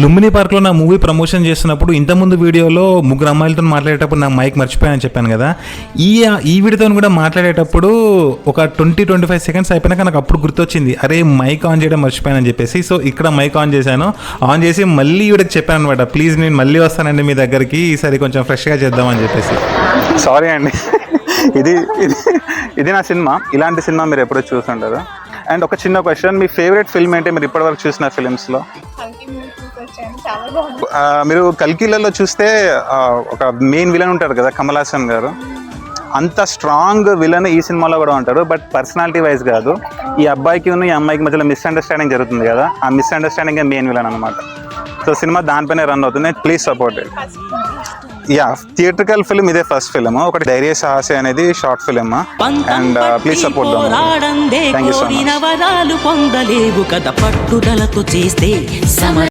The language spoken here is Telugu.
లుంబిని పార్క్లో నా మూవీ ప్రమోషన్ చేస్తున్నప్పుడు ఇంతకుముందు వీడియోలో ముగ్గురు అమ్మాయిలతో మాట్లాడేటప్పుడు నా మైక్ మర్చిపోయానని చెప్పాను కదా. ఈ వీడియోతో కూడా మాట్లాడేటప్పుడు ఒక 20-25 సెకండ్స్ అయిపోయినాక నాకు అప్పుడు గుర్తొచ్చింది, అరే మైక్ ఆన్ చేయడం మర్చిపోయానని చెప్పేసి. సో ఇక్కడ మైక్ ఆన్ చేశాను. ఆన్ చేసి మళ్ళీ వీడికి చెప్పాను అనమాట, ప్లీజ్ నేను మళ్ళీ వస్తానండి మీ దగ్గరికి, ఈసారి కొంచెం ఫ్రెష్గా చేద్దామని చెప్పేసి. సారీ అండి. ఇది నా సినిమా. ఇలాంటి సినిమా మీరు ఎప్పుడో చూస్తుంటారు. అండ్ ఒక చిన్న క్వశ్చన్, మీ ఫేవరెట్ ఫిల్మ్ ఏంటి మీరు ఇప్పటివరకు చూసిన ఫిలిమ్స్లో? మీరు కల్కిలలో చూస్తే ఒక మెయిన్ విలన్ ఉంటారు కదా, కమల్ హాసన్ గారు. అంత స్ట్రాంగ్ విలన్ ఈ సినిమాలో కూడా ఉంటారు, బట్ పర్సనాలిటీ వైజ్ కాదు. ఈ అబ్బాయికి ఈ అమ్మాయికి మధ్యలో మిస్అండర్స్టాండింగ్ జరుగుతుంది కదా, ఆ మిస్అండర్స్టాండింగ్ మెయిన్ విలన్ అనమాట. సో సినిమా దానిపైనే రన్ అవుతుంది. Please support it. Yeah, theatrical film ఇదే ఫస్ట్ ఫిల్మ్. ఒకటి ధైర్య సాహసి అనేది short film. And please support them. Thank you so much.